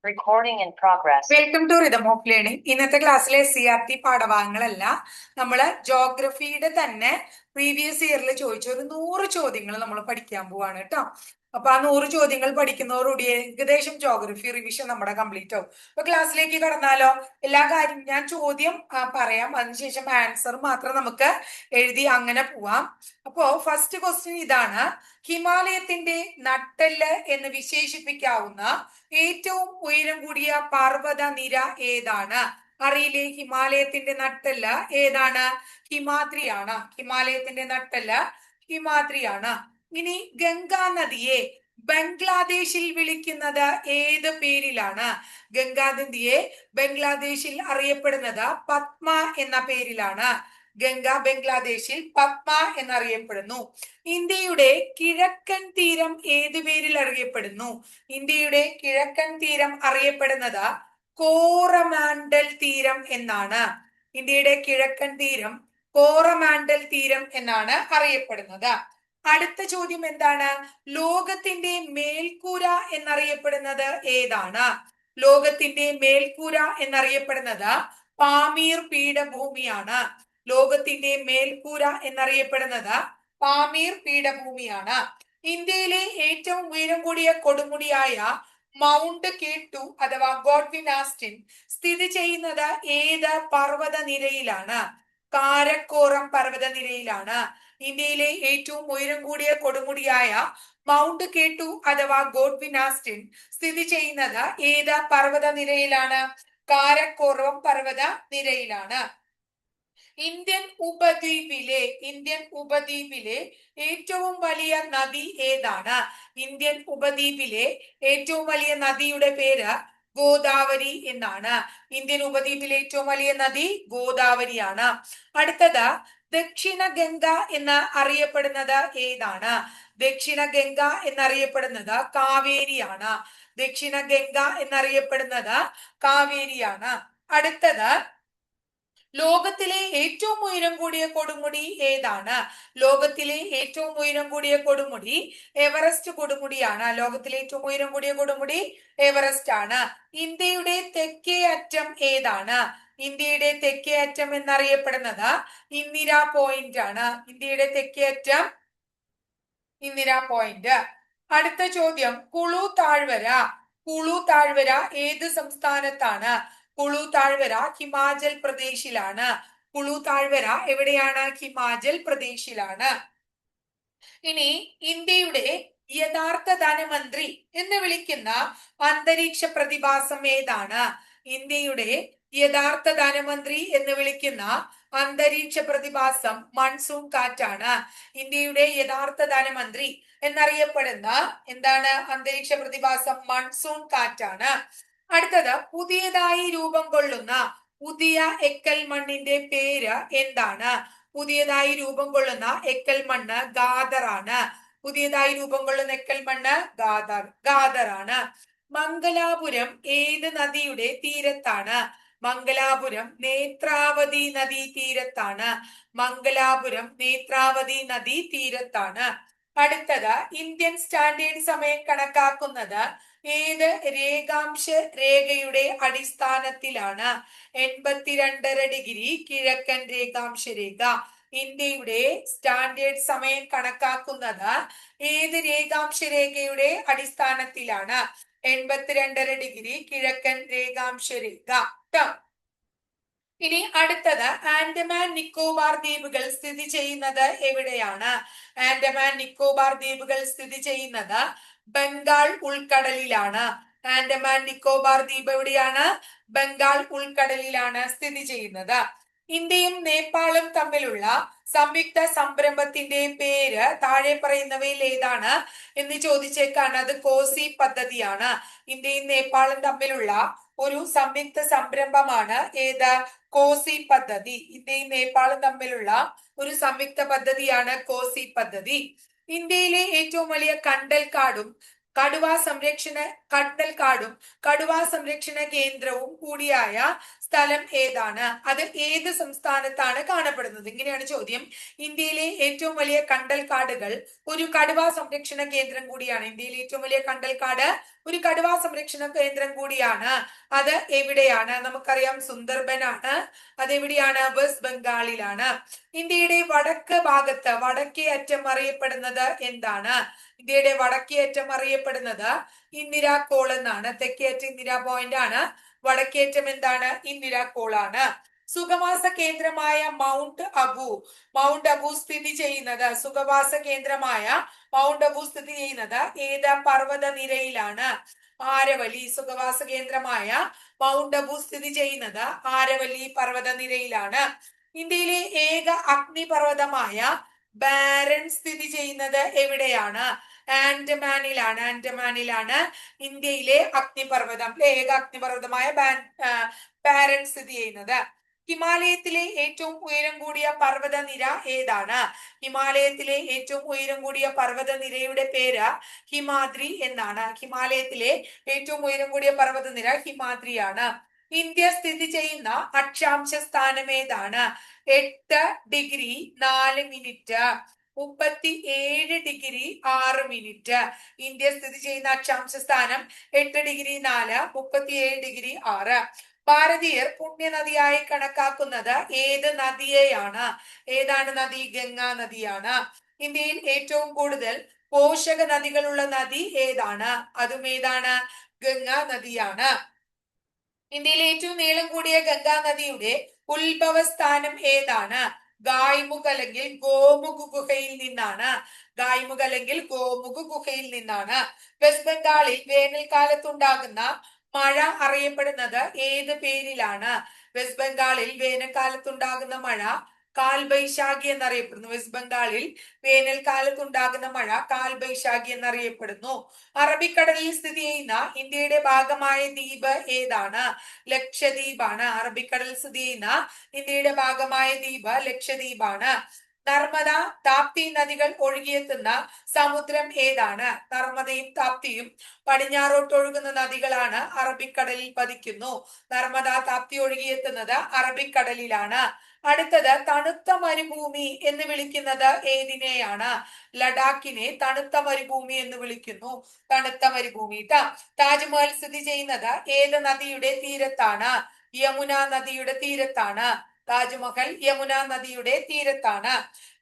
Recording in progress. Welcome to rhythm of learning. ഇന്നത്തെ ക്ലാസ്സിലെ CRT പാഠഭാഗങ്ങളല്ല, നമ്മള് ജോഗ്രഫിയുടെ തന്നെ പ്രീവിയസ് ഇയറിൽ ചോദിച്ച ഒരു 100 ചോദ്യങ്ങൾ നമ്മൾ പഠിക്കാൻ പോവാണ് കേട്ടോ. അപ്പൊ ആ 100 ചോദ്യങ്ങൾ പഠിക്കുന്നതോടുകൂടി ഏകദേശം ജോഗ്രഫി റിവിഷൻ നമ്മുടെ കംപ്ലീറ്റ് ആവും. അപ്പൊ ക്ലാസ്സിലേക്ക് കടന്നാലോ? എല്ലാ കാര്യം ഞാൻ ചോദ്യം പറയാം, അതിനുശേഷം ആൻസർ മാത്രം നമുക്ക് എഴുതി അങ്ങനെ പോവാം. അപ്പോ ഫസ്റ്റ് ക്വസ്റ്റ്യൻ ഇതാണ്: ഹിമാലയത്തിന്റെ നട്ടെല്ല് എന്ന് വിശേഷിപ്പിക്കാവുന്ന ഏറ്റവും ഉയരം കൂടിയ പർവ്വത നിര ഏതാണ്? അറിയില്ലേ? ഹിമാലയത്തിന്റെ നട്ടെല്ല് ഏതാണ്? ഹിമാദ്രിയാണ്. ഹിമാലയത്തിന്റെ നട്ടെല്ല് ഹിമാദ്രിയാണ്. ഇനി ഗംഗാ നദിയെ ബംഗ്ലാദേശിൽ വിളിക്കുന്നത് ഏത് പേരിലാണ്? ഗംഗാ നദിയെ ബംഗ്ലാദേശിൽ അറിയപ്പെടുന്നത് പത്മ എന്ന പേരിലാണ്. ഗംഗ ബംഗ്ലാദേശിൽ പത്മ എന്നറിയപ്പെടുന്നു. ഇന്ത്യയുടെ കിഴക്കൻ തീരം ഏത് പേരിൽ അറിയപ്പെടുന്നു? ഇന്ത്യയുടെ കിഴക്കൻ തീരം അറിയപ്പെടുന്നത് കോറമാൻഡൽ തീരം എന്നാണ്. ഇന്ത്യയുടെ കിഴക്കൻ തീരം കോറമാൻഡൽ തീരം എന്നാണ് അറിയപ്പെടുന്നത്. അടുത്ത ചോദ്യം എന്താണ്? ലോകത്തിന്റെ മേൽക്കൂര എന്നറിയപ്പെടുന്നത് ഏതാണ്? ലോകത്തിന്റെ മേൽക്കൂര എന്നറിയപ്പെടുന്നത് പാമീർ പീഠഭൂമിയാണ്. ലോകത്തിന്റെ മേൽക്കൂര എന്നറിയപ്പെടുന്നത് പാമീർ പീഠഭൂമിയാണ്. ഇന്ത്യയിലെ ഏറ്റവും ഉയരം കൂടിയ കൊടുമുടിയായ മൗണ്ട് കെ2 അഥവാ ഗോഡ്വിൻ ആസ്റ്റിൻ സ്ഥിതി ചെയ്യുന്നത് ഏത് പർവ്വത നിരയിലാണ്? കാരക്കോറം പർവ്വത നിരയിലാണ്. ഇന്ത്യയിലെ ഏറ്റവും ഉയരം കൂടിയ കൊടുമുടിയായ മൗണ്ട് കെ2 അഥവാ ഗോഡ്വിൻ ആസ്റ്റിൻ സ്ഥിതി ചെയ്യുന്നത് ഏത് പർവ്വത നിരയിലാണ്? കാരക്കോറം പർവ്വത നിരയിലാണ്. ഇന്ത്യൻ ഉപദ്വീപിലെ ഏറ്റവും വലിയ നദി ഏതാണ്? ഇന്ത്യൻ ഉപദ്വീപിലെ ഏറ്റവും വലിയ നദിയുടെ പേര് ഗോദാവരി എന്നാണ്. ഇന്ത്യൻ ഉപദ്വീപിലെ ഏറ്റവും വലിയ നദി ഗോദാവരിയാണ്. അടുത്തത് ദക്ഷിണ ഗംഗ എന്ന് അറിയപ്പെടുന്നത് ഏതാണ്? ദക്ഷിണ ഗംഗ എന്നറിയപ്പെടുന്നത് കാവേരിയാണ്. ദക്ഷിണ ഗംഗ എന്നറിയപ്പെടുന്നത് കാവേരിയാണ്. അടുത്തത് ലോകത്തിലെ ഏറ്റവും ഉയരം കൂടിയ കൊടുമുടി ഏതാണ്? ലോകത്തിലെ ഏറ്റവും ഉയരം കൂടിയ കൊടുമുടി എവറസ്റ്റ് കൊടുമുടിയാണ്. ലോകത്തിലെ ഏറ്റവും ഉയരം കൂടിയ കൊടുമുടി എവറസ്റ്റ് ആണ്. ഇന്ത്യയുടെ തെക്കേ അറ്റം ഏതാണ്? ഇന്ത്യയുടെ തെക്കേ അറ്റം എന്നറിയപ്പെടുന്നത് ഇന്ദിരാ പോയിന്റ് ആണ്. ഇന്ത്യയുടെ തെക്കേ അറ്റം ഇന്ദിരാ പോയിന്റ്. അടുത്ത ചോദ്യം: കുളു താഴ്വര ഏത് സംസ്ഥാനത്താണ്? കുളു താഴ്വര ഹിമാചൽ പ്രദേശിലാണ്. കുളു താഴ്വര എവിടെയാണ്? ഹിമാചൽ പ്രദേശിലാണ്. ഇനി ഇന്ത്യയുടെ യഥാർത്ഥ ധനമന്ത്രി എന്ന് വിളിക്കുന്ന അന്തരീക്ഷ പ്രതിഭാസം ഏതാണ്? ഇന്ത്യയുടെ യഥാർത്ഥ ധനമന്ത്രി എന്ന് വിളിക്കുന്ന അന്തരീക്ഷ പ്രതിഭാസം മൺസൂൺ കാറ്റാണ്. ഇന്ത്യയുടെ യഥാർത്ഥ ധനമന്ത്രി എന്നറിയപ്പെടുന്ന എന്താണ് അന്തരീക്ഷ പ്രതിഭാസം? മൺസൂൺ കാറ്റാണ്. അടുത്തത് പുതിയതായി രൂപം കൊള്ളുന്ന പുതിയ എക്കൽ മണ്ണിന്റെ പേര് എന്താണ്? പുതിയതായി രൂപം കൊള്ളുന്ന എക്കൽ മണ്ണ് ഗാദറാണ്. പുതിയതായി രൂപം കൊള്ളുന്ന എക്കൽ മണ്ണ് ഗാദറാണ്. മംഗലാപുരം ഏത് നദിയുടെ തീരത്താണ്? മംഗലാപുരം നേത്രാവതി നദീ തീരത്താണ്. മംഗലാപുരം നേത്രാവതി നദീ തീരത്താണ്. അടുത്തത് ഇന്ത്യൻ സ്റ്റാൻഡേർഡ് സമയം കണക്കാക്കുന്നത് ഏത് രേഖാംശ രേഖയുടെ അടിസ്ഥാനത്തിലാണ്? 82.5 കിഴക്കൻ രേഖാംശ രേഖ. ഇന്ത്യയുടെ സ്റ്റാൻഡേർഡ് സമയം കണക്കാക്കുന്നത് ഏത് രേഖാംശ രേഖയുടെ അടിസ്ഥാനത്തിലാണ്? 82.5 കിഴക്കൻ രേഖാംശ രേഖ. ഇനി അടുത്തത് ആൻഡമാൻ നിക്കോബാർ ദ്വീപുകൾ സ്ഥിതി ചെയ്യുന്നത് എവിടെയാണ്? ആൻഡമാൻ നിക്കോബാർ ദ്വീപുകൾ സ്ഥിതി ചെയ്യുന്നത് ബംഗാൾ ഉൾക്കടലിലാണ്. ആൻഡമാൻ നിക്കോബാർ ദ്വീപ് എവിടെയാണ്? ബംഗാൾ ഉൾക്കടലിലാണ് സ്ഥിതി ചെയ്യുന്നത്. ഇന്ത്യയും നേപ്പാളും തമ്മിലുള്ള സംയുക്ത സംരംഭത്തിന്റെ പേര് താഴെ പറയുന്നവയിൽ ഏതാണ് എന്ന് ചോദിച്ചേക്കാണ്. അത് കോസി പദ്ധതിയാണ്. ഇന്ത്യയും നേപ്പാളും തമ്മിലുള്ള ഒരു സംയുക്ത സംരംഭമാണ് ഏത്? കോസി പദ്ധതി. ഇന്ത്യയും നേപ്പാളും തമ്മിലുള്ള ഒരു സംയുക്ത പദ്ധതിയാണ് കോസി പദ്ധതി. ഇന്ത്യയിലെ ഏറ്റവും വലിയ കണ്ടൽക്കാടും കണ്ടൽക്കാടും കടുവാ സംരക്ഷണ കേന്ദ്രവും കൂടിയായ സ്ഥലം ഏതാണ്? അത് ഏത് സംസ്ഥാനത്താണ് കാണപ്പെടുന്നത്? ഇങ്ങനെയാണ് ചോദ്യം. ഇന്ത്യയിലെ ഏറ്റവും വലിയ കണ്ടൽക്കാടുകൾ ഒരു കടുവാ സംരക്ഷണ കേന്ദ്രം കൂടിയാണ്. ഇന്ത്യയിലെ ഏറ്റവും വലിയ കണ്ടൽക്കാട് ഒരു കടുവാ സംരക്ഷണ കേന്ദ്രം കൂടിയാണ്. അത് എവിടെയാണ്? നമുക്കറിയാം സുന്ദർബൻ ആണ്. അതെവിടെയാണ്? വെസ്റ്റ് ബംഗാളിലാണ്. ഇന്ത്യയുടെ വടക്ക് ഭാഗത്ത് വടക്കേ അറ്റം അറിയപ്പെടുന്നത് എന്താണ്? ഇന്ത്യയുടെ വടക്കേ അറ്റം അറിയപ്പെടുന്നത് ഇന്ദിരാ കോൾ എന്നാണ്. തെക്കേ അറ്റം ഇന്ദിരാ പോയിന്റ് ആണ്. വടക്കേറ്റം എന്താണ്? ഇന്ദിരാ കോൾ ആണ്. സുഖവാസ കേന്ദ്രമായ മൗണ്ട് അബു സ്ഥിതി ചെയ്യുന്നത് സുഖവാസ കേന്ദ്രമായ മൗണ്ട് അബു സ്ഥിതി ചെയ്യുന്നത് ഏത് പർവ്വത നിരയിലാണ്? ആരവല്ലി. സുഖവാസ കേന്ദ്രമായ മൗണ്ട് അബു സ്ഥിതി ചെയ്യുന്നത് ആരവല്ലി പർവ്വത നിരയിലാണ്. ഇന്ത്യയിലെ ഏക അഗ്നിപർവ്വതമായ ബാരൻ സ്ഥിതി ചെയ്യുന്നത് എവിടെയാണ്? ആൻഡമാനിലാണ് ഇന്ത്യയിലെ അഗ്നിപർവ്വതം, ഏക അഗ്നിപർവ്വതമായ ബാരൻ സ്ഥിതി ചെയ്യുന്നത്. ഹിമാലയത്തിലെ ഏറ്റവും ഉയരം കൂടിയ പർവ്വത നിര ഏതാണ്? ഹിമാലയത്തിലെ ഏറ്റവും ഉയരം കൂടിയ പർവ്വത നിരയുടെ പേര് ഹിമാദ്രി എന്നാണ്. ഹിമാലയത്തിലെ ഏറ്റവും ഉയരം കൂടിയ പർവ്വത നിര ഹിമാദ്രിയാണ്. ഇന്ത്യ സ്ഥിതി ചെയ്യുന്ന അക്ഷാംശ സ്ഥാനം ഏതാണ്? 8°4'. 37°6'. ഇന്ത്യ സ്ഥിതി ചെയ്യുന്ന അക്ഷാംശ സ്ഥാനം 8°4, 37°6. ഭാരതീയർ പുണ്യനദിയായി കണക്കാക്കുന്നത് ഏത് നദിയെയാണ്? ഏതാണ് നദി? ഗംഗാ നദിയാണ്. ഇന്ത്യയിൽ ഏറ്റവും കൂടുതൽ പോഷക നദികളുള്ള നദി ഏതാണ്? അതും ഏതാണ്? ഗംഗാ നദിയാണ്. ഇന്ത്യയിലെ ഏറ്റവും നീളം കൂടിയ ഗംഗാ നദിയുടെ ഉത്ഭവ സ്ഥാനം ഏതാണ്? ഗായ്മുഖ് അല്ലെങ്കിൽ ഗോമുഖ് ഗുഹയിൽ നിന്നാണ്. ഗായ്മുഖ് അല്ലെങ്കിൽ ഗോമുഖ് ഗുഹയിൽ നിന്നാണ്. വെസ്റ്റ് ബംഗാളിൽ വേനൽക്കാലത്തുണ്ടാകുന്ന മഴ അറിയപ്പെടുന്നത് ഏത് പേരിലാണ്? വെസ്റ്റ് ബംഗാളിൽ വേനൽക്കാലത്തുണ്ടാകുന്ന മഴ കാൽബൈശാഖി എന്നറിയപ്പെടുന്നു. വെസ്റ്റ് ബംഗാളിൽ വേനൽക്കാലത്തുണ്ടാകുന്ന മഴ കാൽബൈശാഖി എന്നറിയപ്പെടുന്നു. അറബിക്കടലിൽ സ്ഥിതി ചെയ്യുന്ന ഇന്ത്യയുടെ ഭാഗമായ ദ്വീപ് ഏതാണ്? ലക്ഷദ്വീപാണ്. അറബിക്കടലിൽ സ്ഥിതി ചെയ്യുന്ന ഇന്ത്യയുടെ ഭാഗമായ ദ്വീപ് ലക്ഷദ്വീപാണ്. നർമ്മദ, താപ്തി നദികൾ ഒഴുകിയെത്തുന്ന സമുദ്രം ഏതാണ്? നർമ്മദയും താപ്തിയും പടിഞ്ഞാറോട്ട് ഒഴുകുന്ന നദികളാണ്. അറബിക്കടലിൽ പതിക്കുന്നു. നർമ്മദ, താപ്തി ഒഴുകിയെത്തുന്നത് അറബിക്കടലിലാണ്. അടുത്തത് തണുത്ത മരുഭൂമി എന്ന് വിളിക്കുന്നത് ഏതിനെയാണ്? ലഡാക്കിനെ തണുത്ത മരുഭൂമി എന്ന് വിളിക്കുന്നു. തണുത്ത മരുഭൂമി. താജ്മഹൽ സ്ഥിതി ചെയ്യുന്നത് ഏത് നദിയുടെ തീരത്താണ്? യമുന നദിയുടെ തീരത്താണ്. താജ്മഹൽ യമുന നദിയുടെ തീരത്താണ്.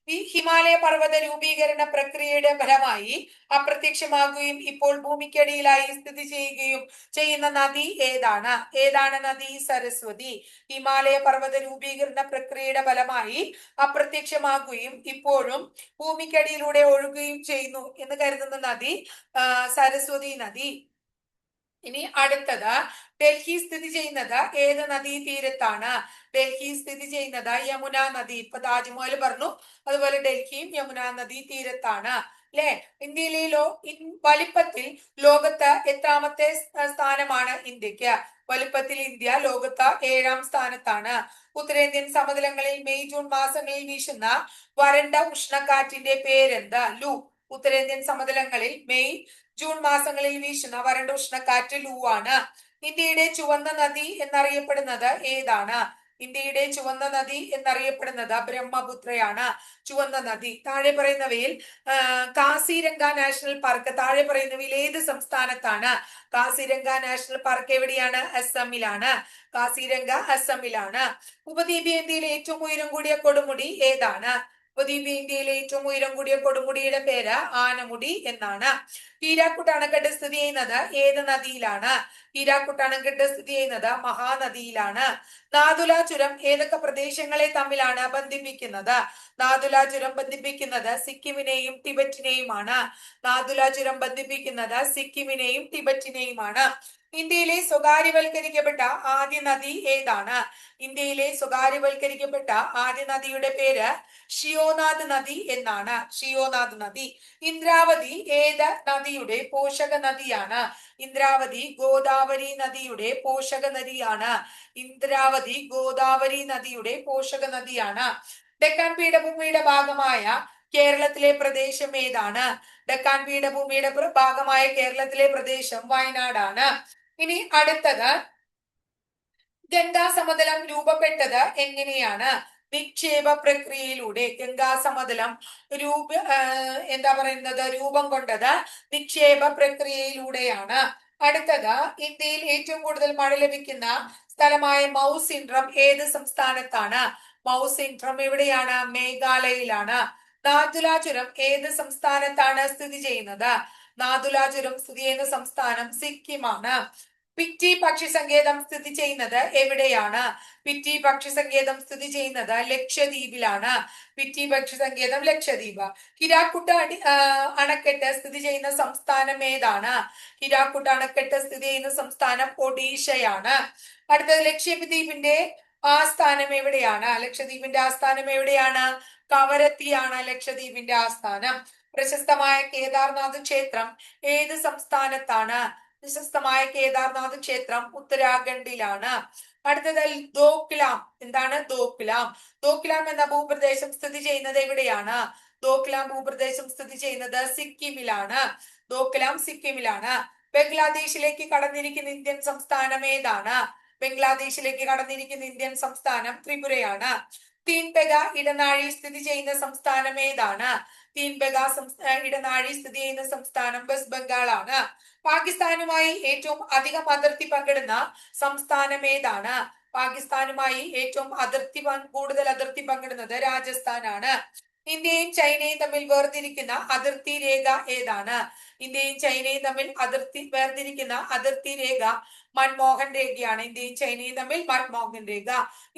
ഈ ഹിമാലയ പർവ്വത രൂപീകരണ പ്രക്രിയയുടെ ഫലമായി അപ്രത്യക്ഷമാകുകയും ഇപ്പോൾ ഭൂമിക്കടിയിലായി സ്ഥിതി ചെയ്യുകയും ചെയ്യുന്ന നദി ഏതാണ്? ഏതാണ് നദി? സരസ്വതി. ഹിമാലയ പർവ്വത രൂപീകരണ പ്രക്രിയയുടെ ഫലമായി അപ്രത്യക്ഷമാകുകയും ഇപ്പോഴും ഭൂമിക്കടിയിലൂടെ ഒഴുകുകയും ചെയ്യുന്നു എന്ന് കരുതുന്ന നദി സരസ്വതി നദി. ഇനി അടുത്തത് ഡൽഹി സ്ഥിതി ചെയ്യുന്നത് ഏത് നദീ തീരത്താണ്? ഡൽഹി സ്ഥിതി ചെയ്യുന്നത് യമുന നദി. ഇപ്പൊ താജ്മഹൽ പറഞ്ഞു, അതുപോലെ ഡൽഹിയും യമുന നദി തീരത്താണ്. അല്ലെ? ഇന്ത്യയിലെ വലിപ്പത്തിൽ ലോകത്ത് എത്രാമത്തെ സ്ഥാനമാണ് ഇന്ത്യക്ക്? വലിപ്പത്തിൽ ഇന്ത്യ ലോകത്ത് 7ാം സ്ഥാനത്താണ്. ഉത്തരേന്ത്യൻ സമതലങ്ങളിൽ മെയ് ജൂൺ മാസങ്ങളിൽ വീശുന്ന വരണ്ട ഉഷ്ണക്കാറ്റിന്റെ പേരെന്ത്? ലൂ. ഉത്തരേന്ത്യൻ സമതലങ്ങളിൽ മെയ് ജൂൺ മാസങ്ങളിൽ വീശുന്ന വരണ്ട ഉഷ്ണക്കാറ്റ് ലൂ ആണ്. ഇന്ത്യയുടെ ചുവന്ന നദി എന്നറിയപ്പെടുന്നത് ഏതാണ്? ഇന്ത്യയുടെ ചുവന്ന നദി എന്നറിയപ്പെടുന്നത് ബ്രഹ്മപുത്രയാണ്. ചുവന്ന നദി. താഴെ പറയുന്നവയിൽ കാസിരംഗ നാഷണൽ പാർക്ക് താഴെ പറയുന്നവയിൽ ഏത് സംസ്ഥാനത്താണ്? കാസിരംഗ നാഷണൽ പാർക്ക് എവിടെയാണ്? അസമിലാണ്. കാസിരംഗ അസമിലാണ്. ഉപദ്വീപീയ ഇന്ത്യയിലെ ഏറ്റവും ഉയരം കൂടിയ കൊടുമുടി ഏതാണ്? ഉപദ്വീപീയ ഇന്ത്യയിലെ ഏറ്റവും ഉയരം കൂടിയ കൊടുമുടിയുടെ പേര് ആനമുടി എന്നാണ്. ഹീരാക്കുട്ട് അണക്കെട്ട് സ്ഥിതി ചെയ്യുന്നത് ഏത് നദിയിലാണ്? ഹീരാക്കുട്ട് അണക്കെട്ട് സ്ഥിതി ചെയ്യുന്നത് മഹാനദിയിലാണ്. നാഥുല ചുരം ഏതൊക്കെ പ്രദേശങ്ങളെ തമ്മിലാണ് ബന്ധിപ്പിക്കുന്നത്? നാഥുല ചുരം ബന്ധിപ്പിക്കുന്നത് സിക്കിമിനെയും ടിബറ്റിനെയുമാണ്. നാഥുല ചുരം ബന്ധിപ്പിക്കുന്നത് സിക്കിമിനെയും ടിബറ്റിനെയുമാണ്. ഇന്ത്യയിലെ സ്വകാര്യവൽക്കരിക്കപ്പെട്ട ആദ്യ നദി ഏതാണ്? ഇന്ത്യയിലെ സ്വകാര്യവൽക്കരിക്കപ്പെട്ട ആദ്യ നദിയുടെ പേര് ഷിയോനാഥ് നദി എന്നാണ്. ഷിയോനാഥ് നദി. ഇന്ദ്രാവതി ഏത് നദിയുടെ പോഷക നദിയാണ്? ഇന്ദ്രാവതി ഗോദാവരി നദിയുടെ പോഷക നദിയാണ്. ഇന്ദ്രാവതി ഗോദാവരി നദിയുടെ പോഷക നദിയാണ്. ഡെക്കാൻ പീഠഭൂമിയുടെ ഭാഗമായ കേരളത്തിലെ പ്രദേശം ഏതാണ്? ഡെക്കാൻ പീഠഭൂമിയുടെ ഭാഗമായ കേരളത്തിലെ പ്രദേശം വയനാടാണ്. ഇനി അടുത്തത്, ഗംഗാസമതലം രൂപപ്പെട്ടത് എങ്ങനെയാണ്? നിക്ഷേപ പ്രക്രിയയിലൂടെ. ഗംഗാസമതലം രൂപം കൊണ്ടത് നിക്ഷേപ പ്രക്രിയയിലൂടെയാണ്. അടുത്തത്, ഇന്ത്യയിൽ ഏറ്റവും കൂടുതൽ മഴ ലഭിക്കുന്ന സ്ഥലമായ മൗസ് സിൻഡ്രം ഏത് സംസ്ഥാനത്താണ്? മൗസ് സിൻഡ്രം എവിടെയാണ്? മേഘാലയയിലാണ്. നാഥുല ചുരം ഏത് സംസ്ഥാനത്താണ് സ്ഥിതി ചെയ്യുന്നത്? നാഥുല ചുരം സ്ഥിതി ചെയ്യുന്ന സംസ്ഥാനം സിക്കിമാണ്. പിറ്റി പക്ഷി സങ്കേതം സ്ഥിതി ചെയ്യുന്നത് എവിടെയാണ്? പിറ്റി പക്ഷി സങ്കേതം സ്ഥിതി ചെയ്യുന്നത് ലക്ഷദ്വീപിലാണ്. പിറ്റി പക്ഷി സങ്കേതം ലക്ഷദ്വീപ്. ഹിരാക്കുട്ട് അണക്കെട്ട് സ്ഥിതി ചെയ്യുന്ന സംസ്ഥാനം ഏതാണ്? ഹിരാക്കുട്ട് അണക്കെട്ട് സ്ഥിതി ചെയ്യുന്ന സംസ്ഥാനം ഒഡീഷയാണ്. അടുത്തത്, ലക്ഷദ്വീപിന്റെ ആസ്ഥാനം എവിടെയാണ്? ലക്ഷദ്വീപിന്റെ ആസ്ഥാനം എവിടെയാണ്? കവരത്തിയാണ് ലക്ഷദ്വീപിന്റെ ആസ്ഥാനം. പ്രശസ്തമായ കേദാർനാഥ് ക്ഷേത്രം ഏത് സംസ്ഥാനത്താണ്? പ്രശസ്തമായ കേദാർനാഥ് ക്ഷേത്രം ഉത്തരാഖണ്ഡിലാണ്. അടുത്തത്, ദോക്ലാം. എന്താണ് ദോക്ലാം? ദോക്ലാം എന്ന ഭൂപ്രദേശം സ്ഥിതി ചെയ്യുന്നത് എവിടെയാണ്? ദോക്ലാം ഭൂപ്രദേശം സ്ഥിതി ചെയ്യുന്നത് സിക്കിമിലാണ്. ദോക്ലാം സിക്കിമിലാണ്. ബംഗ്ലാദേശിലേക്ക് കടന്നിരിക്കുന്ന ഇന്ത്യൻ സംസ്ഥാനം ഏതാണ്? ബംഗ്ലാദേശിലേക്ക് കടന്നിരിക്കുന്ന ഇന്ത്യൻ സംസ്ഥാനം ത്രിപുരയാണ്. തീൻപെഗ ഇടനാഴി സ്ഥിതി ചെയ്യുന്ന സംസ്ഥാനം ഏതാണ്? തീൻപെഗ ഇടനാഴി സ്ഥിതി ചെയ്യുന്ന സംസ്ഥാനം വെസ്റ്റ് ബംഗാൾ ആണ്. പാകിസ്ഥാനുമായി ഏറ്റവും അധികം അതിർത്തി പങ്കിടുന്ന സംസ്ഥാനം ഏതാണ്? പാകിസ്ഥാനുമായി ഏറ്റവും കൂടുതൽ അതിർത്തി പങ്കിടുന്നത് രാജസ്ഥാനാണ്. ഇന്ത്യയും ചൈനയും തമ്മിൽ വേർതിരിക്കുന്ന അതിർത്തി രേഖ ഏതാണ്? ഇന്ത്യയും ചൈനയും തമ്മിൽ വേർതിരിക്കുന്ന അതിർത്തി രേഖ മൻമോഹൻ രേഖയാണ്. ഇന്ത്യയും ചൈനയും തമ്മിൽ മൻമോഹൻ രേഖ.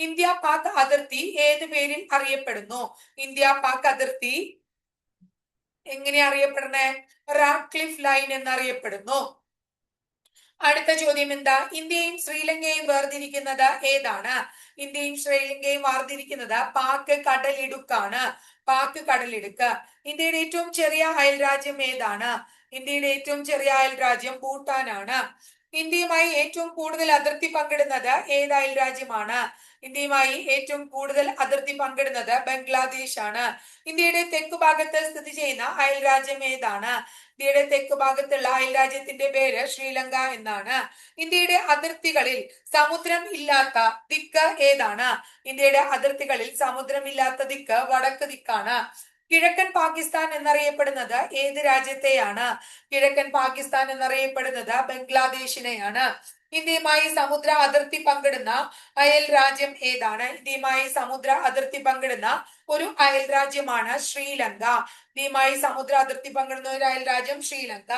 ഇന്ത്യ പാക് അതിർത്തി ഏത് പേരിൽ അറിയപ്പെടുന്നു? ഇന്ത്യ പാക് അതിർത്തി എങ്ങനെ അറിയപ്പെടുന്നേ? റാഡ്ക്ലിഫ് ലൈൻ എന്നറിയപ്പെടുന്നു. അടുത്ത ചോദ്യം എന്താ? ഇന്ത്യയും ശ്രീലങ്കയും വേർതിരിക്കുന്നത് ഏതാണ്? ഇന്ത്യയും ശ്രീലങ്കയും വേർതിരിക്കുന്നത് പാക് കടലിടുക്കാണ്. പാക് കടലിടുക്ക്. ഇന്ത്യയുടെ ഏറ്റവും ചെറിയ അയൽ രാജ്യം ഏതാണ്? ഇന്ത്യയുടെ ഏറ്റവും ചെറിയ അയൽ രാജ്യം ഭൂട്ടാനാണ്. ഇന്ത്യയുമായി ഏറ്റവും കൂടുതൽ അതിർത്തി പങ്കിടുന്നത് ഏത് അയൽ രാജ്യമാണ്? ഇന്ത്യയുമായി ഏറ്റവും കൂടുതൽ അതിർത്തി പങ്കിടുന്നത് ബംഗ്ലാദേശ് ആണ്. ഇന്ത്യയുടെ തെക്കു ഭാഗത്ത് സ്ഥിതി ചെയ്യുന്ന അയൽ രാജ്യം ഏതാണ്? ഇന്ത്യയുടെ തെക്കു ഭാഗത്തുള്ള അയൽ രാജ്യത്തിന്റെ പേര് ശ്രീലങ്ക എന്നാണ്. ഇന്ത്യയുടെ അതിർത്തികളിൽ സമുദ്രം ഇല്ലാത്ത ദിക്ക് ഏതാണ്? ഇന്ത്യയുടെ അതിർത്തികളിൽ സമുദ്രമില്ലാത്ത ദിക്ക് വടക്ക് ദിക്കാണ്. കിഴക്കൻ പാകിസ്ഥാൻ എന്നറിയപ്പെടുന്നത് ഏത് രാജ്യത്തെയാണ്? കിഴക്കൻ പാകിസ്ഥാൻ എന്നറിയപ്പെടുന്നത് ബംഗ്ലാദേശിനെയാണ്. ഇന്ത്യയുമായി സമുദ്ര അതിർത്തി പങ്കിടുന്ന അയൽ രാജ്യം ഏതാണ്? ഇന്ത്യയുമായി സമുദ്ര അതിർത്തി പങ്കിടുന്ന ഒരു അയൽ രാജ്യമാണ് ശ്രീലങ്ക. ഇന്ത്യയുമായി സമുദ്ര അതിർത്തി പങ്കിടുന്ന ഒരു അയൽ രാജ്യം ശ്രീലങ്ക.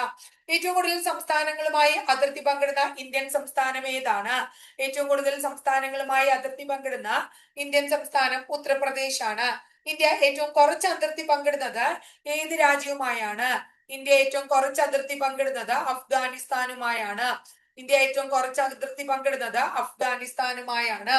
ഏറ്റവും കൂടുതൽ സംസ്ഥാനങ്ങളുമായി അതിർത്തി പങ്കിടുന്ന ഇന്ത്യൻ സംസ്ഥാനം ഏതാണ്? ഏറ്റവും കൂടുതൽ സംസ്ഥാനങ്ങളുമായി അതിർത്തി പങ്കിടുന്ന ഇന്ത്യൻ സംസ്ഥാനം ഉത്തർപ്രദേശ് ആണ്. ഇന്ത്യ ഏറ്റവും കുറച്ച് അതിർത്തി പങ്കിടുന്നത് ഏത് രാജ്യവുമായാണ്? ഇന്ത്യ ഏറ്റവും കുറച്ച് അതിർത്തി പങ്കിടുന്നത് അഫ്ഗാനിസ്ഥാനുമായാണ്. ഇന്ത്യ ഏറ്റവും കുറച്ച് അതിർത്തി പങ്കിടുന്നത് അഫ്ഗാനിസ്ഥാനുമായാണ്.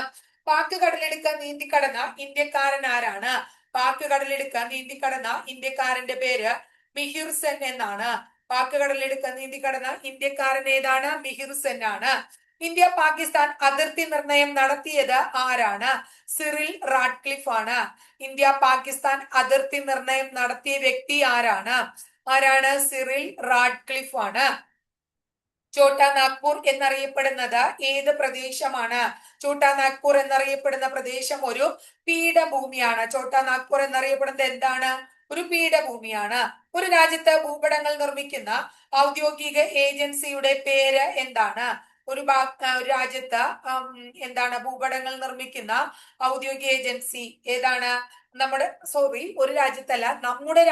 പാക് കടലെടുക്ക നീന്തിക്കടന്ന ഇന്ത്യക്കാരൻ ആരാണ്? പാക് കടലെടുക്ക നീന്തിക്കടന്ന ഇന്ത്യക്കാരന്റെ പേര് മിഹിർ സെൻ എന്നാണ്. പാക് കടലെടുക്ക നീന്തിക്കടന്ന ഇന്ത്യക്കാരൻ ഏതാണ്? മിഹിർ സെൻ ആണ്. ഇന്ത്യ പാകിസ്ഥാൻ അതിർത്തി നിർണയം നടത്തിയത് ആരാണ്? സിറിൽ റാഡ്ക്ലിഫ് ആണ്. ഇന്ത്യ പാകിസ്ഥാൻ അതിർത്തി നിർണയം നടത്തിയ വ്യക്തി ആരാണ്? സിറിൽ റാഡ്ക്ലിഫ് ആണ്. ഛോട്ടാ നാഗ്പൂർ എന്നറിയപ്പെടുന്നത് ഏത് പ്രദേശമാണ്? ഛോട്ടാ നാഗ്പൂർ എന്നറിയപ്പെടുന്ന പ്രദേശം ഒരു പീഠഭൂമിയാണ്. ഛോട്ടാ നാഗ്പൂർ എന്നറിയപ്പെടുന്നത് എന്താണ്? ഒരു പീഠഭൂമിയാണ്. ഒരു രാജ്യത്ത് ഭൂപടങ്ങൾ നിർമ്മിക്കുന്ന ഔദ്യോഗിക ഏജൻസിയുടെ പേര് എന്താണ്? ഒരു രാജ്യത്ത് എന്താണ് ഭൂപടങ്ങൾ നിർമ്മിക്കുന്ന ഔദ്യോഗിക ഏജൻസി ഏതാണ്? ഒരു രാജ്യത്തല്ല, നമ്മുടെ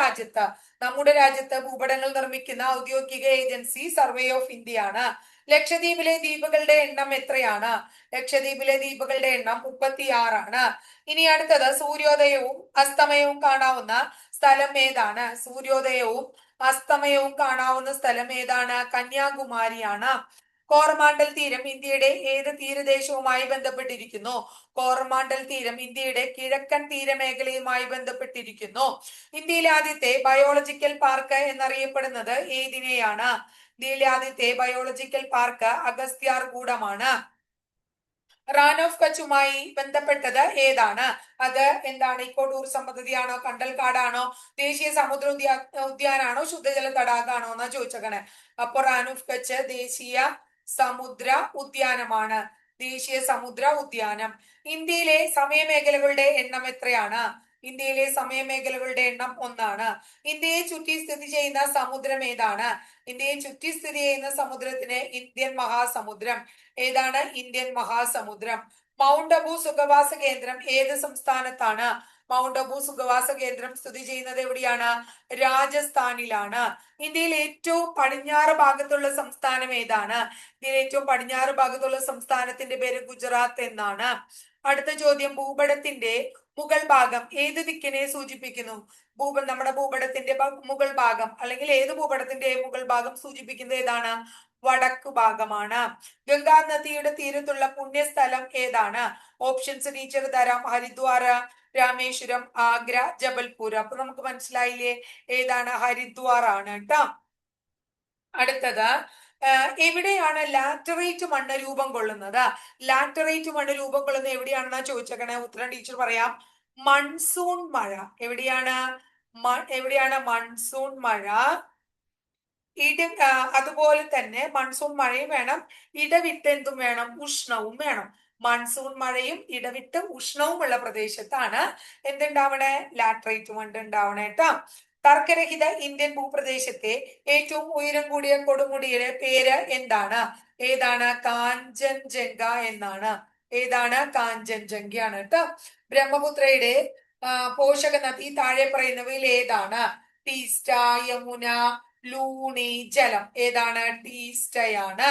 രാജ്യത്ത് ഭൂപടങ്ങൾ നിർമ്മിക്കുന്ന ഔദ്യോഗിക ഏജൻസി സർവേ ഓഫ് ഇന്ത്യ ആണ്. ലക്ഷദ്വീപിലെ ദ്വീപുകളുടെ എണ്ണം എത്രയാണ്? ലക്ഷദ്വീപിലെ ദ്വീപുകളുടെ എണ്ണം 36 ആണ്. ഇനി അടുത്തത്, സൂര്യോദയവും അസ്തമയവും കാണാവുന്ന സ്ഥലം ഏതാണ്? സൂര്യോദയവും അസ്തമയവും കാണാവുന്ന സ്ഥലം ഏതാണ്? കന്യാകുമാരിയാണ്. കോറമാണ്ടൽ തീരം ഇന്ത്യയുടെ ഏത് തീരദേശവുമായി ബന്ധപ്പെട്ടിരിക്കുന്നു? കോറമാണ്ടൽ തീരം ഇന്ത്യയുടെ കിഴക്കൻ തീരമേഖലയുമായി ബന്ധപ്പെട്ടിരിക്കുന്നു. ഇന്ത്യയിലെ ആദ്യത്തെ ബയോളജിക്കൽ പാർക്ക് എന്നറിയപ്പെടുന്നത് ഏതിനെയാണ്? ഇന്ത്യയിലെ ആദ്യത്തെ ബയോളജിക്കൽ പാർക്ക് അഗസ്ത്യാർകൂടമാണ്. റാൻ ഓഫ് കച്ചുമായി ബന്ധപ്പെട്ടത് ഏതാണ്? അത് എന്താണ്? ഇക്കോ ടൂറിസം പദ്ധതിയാണോ, കണ്ടൽക്കാടാണോ, ദേശീയ സമുദ്ര ഉദ്യാനാണോ, ശുദ്ധജല തടാകമാണോ എന്നാ ചോദിച്ചേക്കണേ. അപ്പൊ റാൻ ഓഫ് കച്ച് ദേശീയ സമുദ്ര ഉദ്യാനമാണ്. ദേശീയ സമുദ്ര ഉദ്യാനം. ഇന്ത്യയിലെ സമയമേഖലകളുടെ എണ്ണം എത്രയാണ്? ഇന്ത്യയിലെ സമയമേഖലകളുടെ എണ്ണം 1 ഇന്ത്യയെ ചുറ്റി സ്ഥിതി ചെയ്യുന്ന സമുദ്രം ഏതാണ്? ഇന്ത്യയെ ചുറ്റി സ്ഥിതി ചെയ്യുന്ന സമുദ്രത്തിന് ഇന്ത്യൻ മഹാസമുദ്രം. ഏതാണ്? ഇന്ത്യൻ മഹാസമുദ്രം. മൗണ്ട് അബു സുഖവാസ കേന്ദ്രം ഏത് സംസ്ഥാനത്താണ്? മൗണ്ട് അബു സുഖവാസ കേന്ദ്രം സ്ഥിതി ചെയ്യുന്നത് എവിടെയാണ്? രാജസ്ഥാനിലാണ്. ഇന്ത്യയിൽ ഏറ്റവും പടിഞ്ഞാറ് ഭാഗത്തുള്ള സംസ്ഥാനം ഏതാണ്? ഇന്ത്യയിൽ ഏറ്റവും പടിഞ്ഞാറ് ഭാഗത്തുള്ള സംസ്ഥാനത്തിന്റെ പേര് ഗുജറാത്ത് എന്നാണ്. അടുത്ത ചോദ്യം, ഭൂപടത്തിന്റെ മുകൾ ഭാഗം ഏത് ദിക്കിനെ സൂചിപ്പിക്കുന്നു? നമ്മുടെ ഭൂപടത്തിന്റെ മുകൾ ഭാഗം, അല്ലെങ്കിൽ ഏത് ഭൂപടത്തിന്റെ മുകൾ ഭാഗം സൂചിപ്പിക്കുന്നത് ഏതാണ്? വടക്കു ഭാഗമാണ്. ഗംഗാ നദിയുടെ തീരത്തുള്ള പുണ്യസ്ഥലം ഏതാണ്? ഓപ്ഷൻസ് ടീച്ചർ തരാം. ഹരിദ്വാർ, രാമേശ്വരം, ആഗ്ര, ജബൽപൂർ. അപ്പൊ നമുക്ക് മനസ്സിലായില്ലേ ഏതാണ്? ഹരിദ്വാർ ആണ് കേട്ടോ. അടുത്തത്, എവിടെയാണ് ലാറ്ററൈറ്റ് മണ്ണ് രൂപം കൊള്ളുന്നത്? ലാറ്ററൈറ്റ് മണ്ണ് രൂപം കൊള്ളുന്നത് എവിടെയാണെന്നാ ചോദിച്ചേക്കണേ. ഉത്തരം ടീച്ചർ പറയാം. മൺസൂൺ മഴ. എവിടെയാണ്? എവിടെയാണ് മൺസൂൺ മഴ? അതുപോലെ തന്നെ മൺസൂൺ മഴയും വേണം, ഇടവിട്ട് എന്തും വേണം? ഉഷ്ണവും വേണം. മൺസൂൺ മഴയും ഇടവിട്ട് ഉഷ്ണവുമുള്ള പ്രദേശത്താണ് എന്തുണ്ടാവണേ? ലാറ്ററൈറ്റ് മണ്ണ് ഉണ്ടാവണേ കേട്ടോ. തർക്കരഹിത ഇന്ത്യൻ ഭൂപ്രദേശത്തെ ഏറ്റവും ഉയരം കൂടിയ കൊടുമുടിയുടെ പേര് എന്താണ്? ഏതാണ്? കാഞ്ചൻജംഗ എന്നാണ്. ഏതാണ്? കാഞ്ചൻജംഗയാണ് കേട്ടോ. ബ്രഹ്മപുത്രയുടെ പോഷക നദി താഴെ പറയുന്നവയിൽ ഏതാണ്? ടീസ്റ്റ, യമുന, ലൂണി, ജലം. ഏതാണ്? ടീസ്റ്റയാണ്.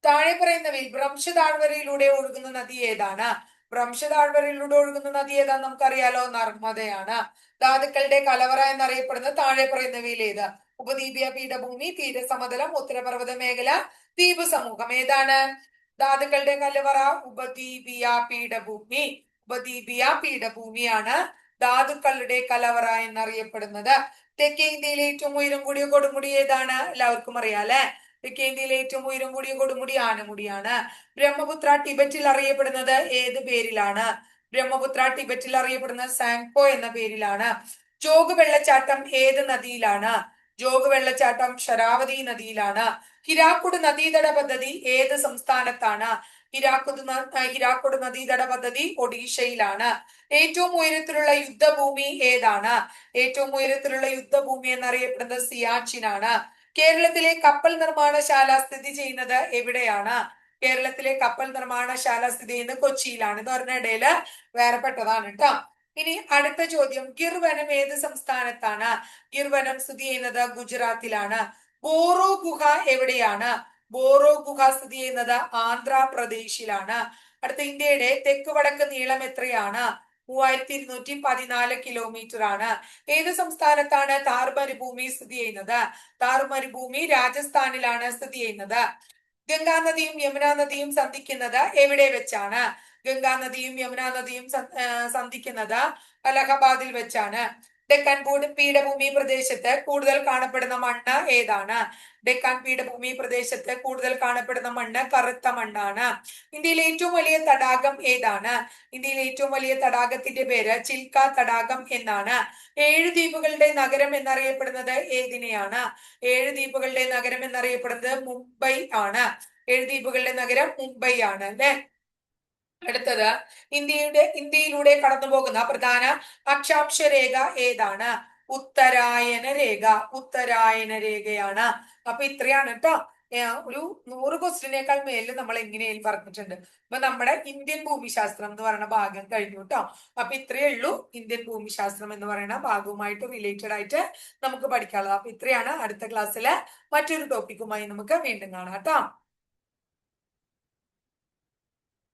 താഴെ പറയുന്നവയിൽ ഭ്രംശ താഴ്വരയിലൂടെ ഒഴുകുന്ന നദി ഏതാണ്? ഭ്രംശ താഴ്വരയിലൂടെ ഒഴുകുന്ന നദി ഏതാന്ന് നമുക്കറിയാലോ, നർമ്മദയാണ്. ധാതുക്കളുടെ കലവറ എന്നറിയപ്പെടുന്ന താഴെ പറയുന്നവയിൽ ഏത്? ഉപദ്വീപീയ പീഠഭൂമി, തീരസമതലം, ഉത്തരപർവ്വത മേഖല, ദ്വീപ് സമൂഹം. ഏതാണ് ധാതുക്കളുടെ കലവറ? ഉപദ്വീപീയ പീഠഭൂമി. ഉപദ്വീപീയ പീഠഭൂമിയാണ് ധാതുക്കളുടെ കലവറ എന്നറിയപ്പെടുന്നത്. തെക്കേ ഇന്ത്യയിലെ ഏറ്റവും ഉയരം കൂടിയ കൊടുമുടി ഏതാണ്? എല്ലാവർക്കും അറിയാം അല്ലെ. തെക്കേ ഇന്ത്യയിലെ ഏറ്റവും ഉയരം കൂടിയ കൊടുമുടി ആനമുടിയാണ്. ബ്രഹ്മപുത്ര ടിബറ്റിൽ അറിയപ്പെടുന്നത് ഏത് പേരിലാണ്? ബ്രഹ്മപുത്ര ടിബറ്റിൽ അറിയപ്പെടുന്നത് സാങ്പോ എന്ന പേരിലാണ്. ജോഗ് വെള്ളച്ചാട്ടം ഏത് നദിയിലാണ്? ജോഗ് വെള്ളച്ചാട്ടം ശരാവതി നദിയിലാണ്. ഹിരാക്കുഡ് നദീതട പദ്ധതി ഏത് സംസ്ഥാനത്താണ്? ഹിരാക്കുഡ് നദീതട പദ്ധതി ഒഡീഷയിലാണ്. ഏറ്റവും ഉയരത്തിലുള്ള യുദ്ധഭൂമി ഏതാണ്? ഏറ്റവും ഉയരത്തിലുള്ള യുദ്ധഭൂമി എന്നറിയപ്പെടുന്നത് സിയാച്ചിനാണ്. കേരളത്തിലെ കപ്പൽ നിർമ്മാണശാല സ്ഥിതി ചെയ്യുന്നത് എവിടെയാണ്? കേരളത്തിലെ കപ്പൽ നിർമ്മാണശാല സ്ഥിതി ചെയ്യുന്നത് കൊച്ചിയിലാണ്. എന്ന് പറഞ്ഞ ഇടയില് വേറെപ്പെട്ടതാണ് കേട്ടോ. ഇനി അടുത്ത ചോദ്യം, ഗിർ വനം ഏത് സംസ്ഥാനത്താണ്? ഗിർ വനം സ്ഥിതി ചെയ്യുന്നത് ഗുജറാത്തിലാണ്. ബോറോ ഗുഹ എവിടെയാണ്? ബോറോ ഗുഹ സ്ഥിതി ചെയ്യുന്നത് ആന്ധ്രാപ്രദേശിലാണ്. അടുത്ത, ഇന്ത്യയുടെ തെക്ക് വടക്ക് നീളം എത്രയാണ്? 3214 കിലോമീറ്റർ ആണ്. ഏത് സംസ്ഥാനത്താണ് താർ മരുഭൂമി സ്ഥിതി ചെയ്യുന്നത്? താർ മരുഭൂമി രാജസ്ഥാനിലാണ് സ്ഥിതി ചെയ്യുന്നത്. ഗംഗാ നദിയും യമുന നദിയും സന്ധിക്കുന്നത് എവിടെ വെച്ചാണ്? ഗംഗാ നദിയും യമുന നദിയും സന്ധിക്കുന്നത് അലഹബാദിൽ വെച്ചാണ്. ഡെക്കാൻ പീഠഭൂമി പ്രദേശത്ത് കൂടുതൽ കാണപ്പെടുന്ന മണ്ണ് ഏതാണ്? ഡെക്കാൻ പീഠഭൂമി പ്രദേശത്ത് കൂടുതൽ കാണപ്പെടുന്ന മണ്ണ് കറുത്ത മണ്ണാണ്. ഇന്ത്യയിലെ ഏറ്റവും വലിയ തടാകം ഏതാണ്? ഇന്ത്യയിലെ ഏറ്റവും വലിയ തടാകത്തിന്റെ പേര് ചിൽക്ക തടാകം എന്നാണ്. 7 ദ്വീപുകളുടെ നഗരം എന്നറിയപ്പെടുന്നത് ഏതിനെയാണ്? 7 ദ്വീപുകളുടെ നഗരം എന്നറിയപ്പെടുന്നത് മുംബൈ ആണ്. 7 ദ്വീപുകളുടെ നഗരം മുംബൈ ആണ് അല്ലെ. അടുത്തത്, ഇന്ത്യയിലൂടെ കടന്നു പോകുന്ന പ്രധാന അക്ഷാംശ രേഖ ഏതാണ്? ഉത്തരായന രേഖ. ഉത്തരായന രേഖയാണ്. അപ്പൊ ഇത്രയാണ് കേട്ടോ. ഒരു 100 ക്വസ്റ്റിനേക്കാൾ മേലിൽ നമ്മൾ എങ്ങനെയും പറഞ്ഞിട്ടുണ്ട്. അപ്പൊ നമ്മുടെ ഇന്ത്യൻ ഭൂമിശാസ്ത്രം എന്ന് പറയുന്ന ഭാഗം കഴിഞ്ഞു കേട്ടോ. അപ്പൊ ഇത്രയേ ഉള്ളൂ ഇന്ത്യൻ ഭൂമിശാസ്ത്രം എന്ന് പറയുന്ന ഭാഗവുമായിട്ട് റിലേറ്റഡ് ആയിട്ട് നമുക്ക് പഠിക്കാനുള്ളത്. അപ്പൊ ഇത്രയാണ്. അടുത്ത ക്ലാസ്സില് മറ്റൊരു ടോപ്പിക്കുമായി നമുക്ക് വീണ്ടും കാണാം കേട്ടോ.